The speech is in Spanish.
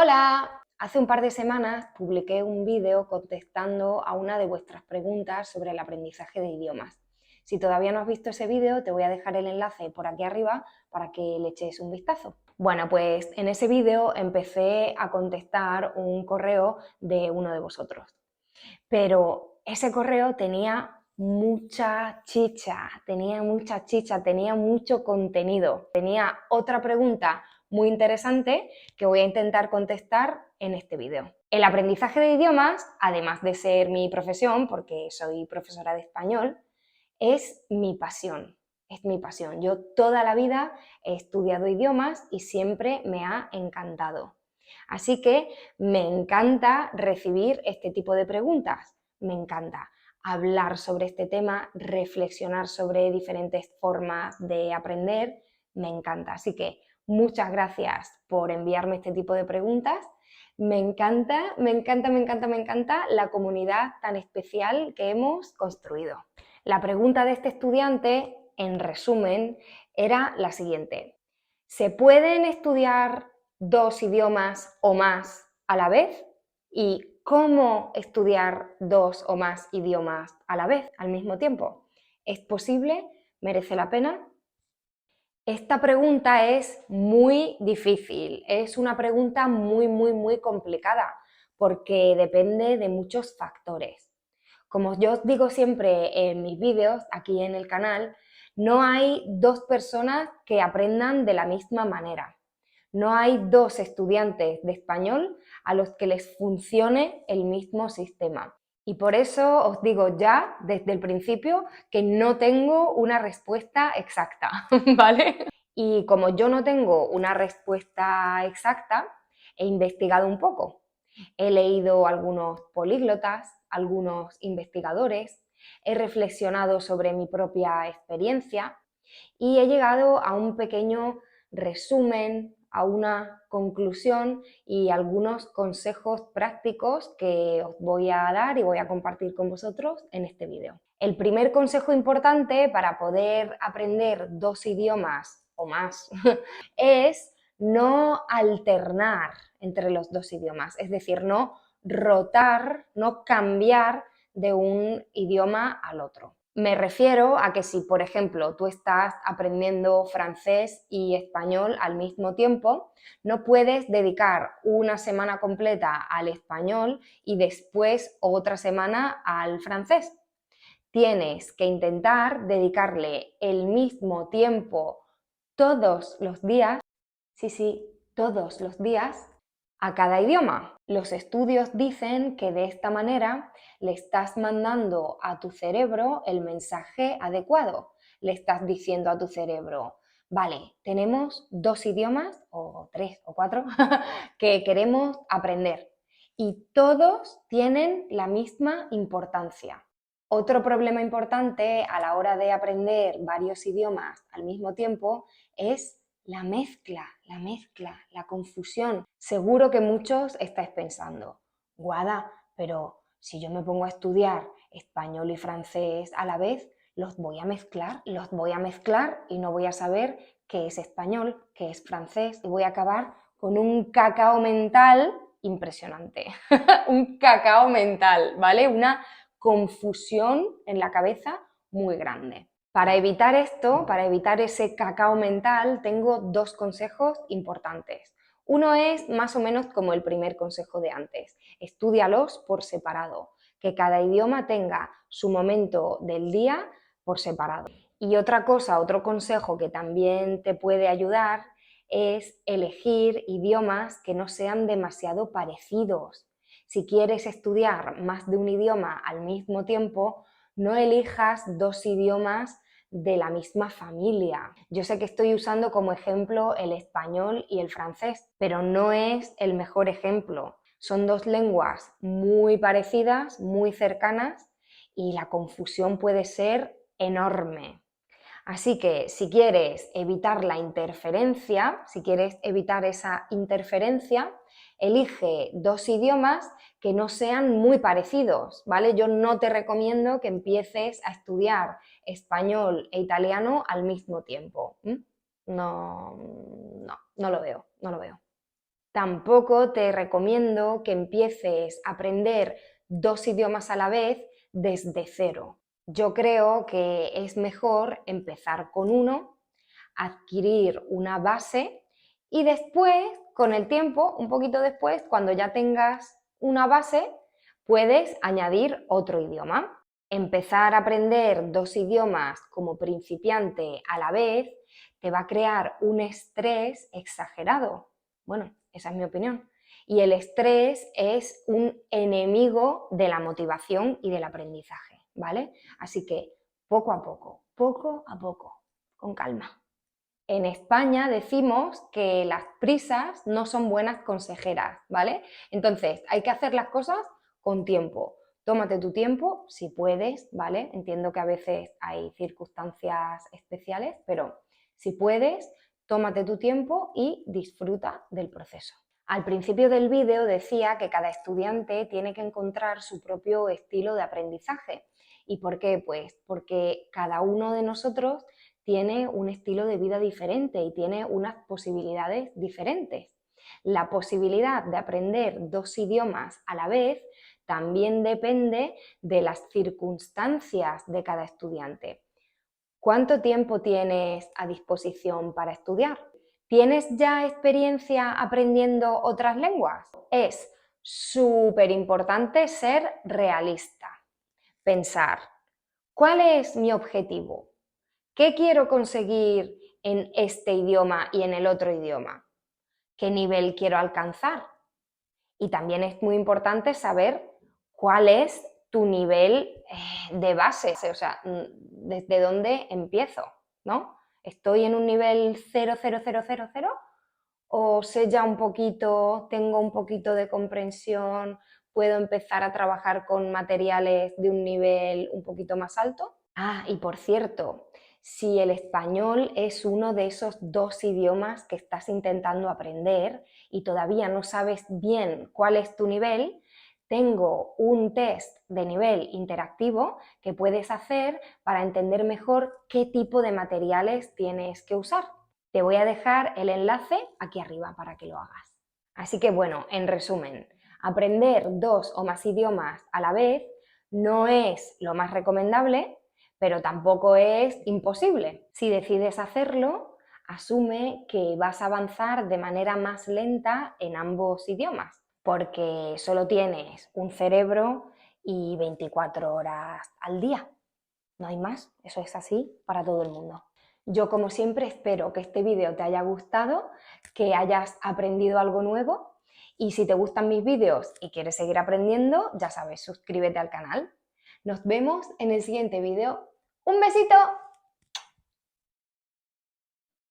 Hola, hace un par de semanas publiqué un vídeo contestando a una de vuestras preguntas sobre el aprendizaje de idiomas. Si todavía no has visto ese vídeo, te voy a dejar el enlace por aquí arriba para que le eches un vistazo. Bueno, pues en ese vídeo empecé a contestar un correo de uno de vosotros, pero ese correo tenía mucha chicha, tenía mucho contenido. Tenía otra pregunta muy interesante que voy a intentar contestar en este vídeo. El aprendizaje de idiomas, además de ser mi profesión, porque soy profesora de español, es mi pasión. Es mi pasión. Yo toda la vida he estudiado idiomas y siempre me ha encantado. Así que me encanta recibir este tipo de preguntas. Me encanta hablar sobre este tema, reflexionar sobre diferentes formas de aprender. Me encanta. Así que muchas gracias por enviarme este tipo de preguntas. Me encanta, me encanta, me encanta, me encanta la comunidad tan especial que hemos construido. La pregunta de este estudiante, en resumen, era la siguiente. ¿Se pueden estudiar dos idiomas o más a la vez? ¿Y cómo estudiar dos o más idiomas a la vez, al mismo tiempo? ¿Es posible? ¿Merece la pena? Esta pregunta es muy difícil, es una pregunta muy complicada porque depende de muchos factores. Como yo os digo siempre en mis vídeos aquí en el canal, no hay dos personas que aprendan de la misma manera. No hay dos estudiantes de español a los que les funcione el mismo sistema. Y por eso os digo ya desde el principio que no tengo una respuesta exacta, ¿vale? Y como yo no tengo una respuesta exacta, he investigado un poco. He leído algunos políglotas, algunos investigadores, he reflexionado sobre mi propia experiencia y he llegado a un pequeño resumen, a una conclusión y algunos consejos prácticos que os voy a dar y voy a compartir con vosotros en este vídeo. El primer consejo importante para poder aprender dos idiomas o más es no alternar entre los dos idiomas, es decir, no rotar, no cambiar de un idioma al otro. Me refiero a que si, por ejemplo, tú estás aprendiendo francés y español al mismo tiempo, no puedes dedicar una semana completa al español y después otra semana al francés. Tienes que intentar dedicarle el mismo tiempo todos los días, sí, todos los días, a cada idioma. Los estudios dicen que de esta manera le estás mandando a tu cerebro el mensaje adecuado. Le estás diciendo a tu cerebro, vale, tenemos dos idiomas, o tres o cuatro, que queremos aprender y todos tienen la misma importancia. Otro problema importante a la hora de aprender varios idiomas al mismo tiempo es la mezcla, la confusión. Seguro que muchos estáis pensando, Guada, pero si yo me pongo a estudiar español y francés a la vez, los voy a mezclar y no voy a saber qué es español, qué es francés y voy a acabar con un cacao mental impresionante. Un cacao mental, ¿vale? Una confusión en la cabeza muy grande. Para evitar esto, para evitar ese cacao mental, tengo dos consejos importantes. Uno es más o menos como el primer consejo de antes. Estúdialos por separado, que cada idioma tenga su momento del día por separado. Y otra cosa, otro consejo que también te puede ayudar es elegir idiomas que no sean demasiado parecidos. Si quieres estudiar más de un idioma al mismo tiempo, no elijas dos idiomas de la misma familia. Yo sé que estoy usando como ejemplo el español y el francés, pero no es el mejor ejemplo. Son dos lenguas muy parecidas, muy cercanas y la confusión puede ser enorme. Así que si quieres evitar la interferencia, si quieres evitar esa interferencia, elige dos idiomas que no sean muy parecidos, ¿vale? Yo no te recomiendo que empieces a estudiar español e italiano al mismo tiempo. No lo veo, no lo veo. Tampoco te recomiendo que empieces a aprender 2 idiomas a la vez desde cero. Yo creo que es mejor empezar con uno, adquirir una base y después, con el tiempo, un poquito después, cuando ya tengas una base, puedes añadir otro idioma. Empezar a aprender 2 idiomas como principiante a la vez te va a crear un estrés exagerado. Bueno, esa es mi opinión. Y el estrés es un enemigo de la motivación y del aprendizaje, ¿vale? Así que poco a poco, con calma. En España decimos que las prisas no son buenas consejeras, ¿vale? Entonces, hay que hacer las cosas con tiempo. Tómate tu tiempo, si puedes, ¿vale? Entiendo que a veces hay circunstancias especiales, pero si puedes, tómate tu tiempo y disfruta del proceso. Al principio del vídeo decía que cada estudiante tiene que encontrar su propio estilo de aprendizaje. ¿Y por qué? Pues porque cada uno de nosotros tiene un estilo de vida diferente y tiene unas posibilidades diferentes. La posibilidad de aprender 2 idiomas a la vez también depende de las circunstancias de cada estudiante. ¿Cuánto tiempo tienes a disposición para estudiar? ¿Tienes ya experiencia aprendiendo otras lenguas? Es súper importante ser realista. Pensar, ¿cuál es mi objetivo? ¿Qué quiero conseguir en este idioma y en el otro idioma? ¿Qué nivel quiero alcanzar? Y también es muy importante saber cuál es tu nivel de base, o sea, desde dónde empiezo, ¿no? ¿Estoy en un nivel 00000 o sé ya un poquito, tengo un poquito de comprensión, puedo empezar a trabajar con materiales de un nivel un poquito más alto? Ah, y por cierto, si el español es uno de esos 2 idiomas que estás intentando aprender y todavía no sabes bien cuál es tu nivel, tengo un test de nivel interactivo que puedes hacer para entender mejor qué tipo de materiales tienes que usar. Te voy a dejar el enlace aquí arriba para que lo hagas. Así que bueno, en resumen, aprender 2 o más idiomas a la vez no es lo más recomendable, pero tampoco es imposible. Si decides hacerlo, asume que vas a avanzar de manera más lenta en ambos idiomas, porque solo tienes un cerebro y 24 horas al día. No hay más, eso es así para todo el mundo. Yo, como siempre, espero que este vídeo te haya gustado, que hayas aprendido algo nuevo y si te gustan mis vídeos y quieres seguir aprendiendo, ya sabes, suscríbete al canal. Nos vemos en el siguiente vídeo. ¡Un besito!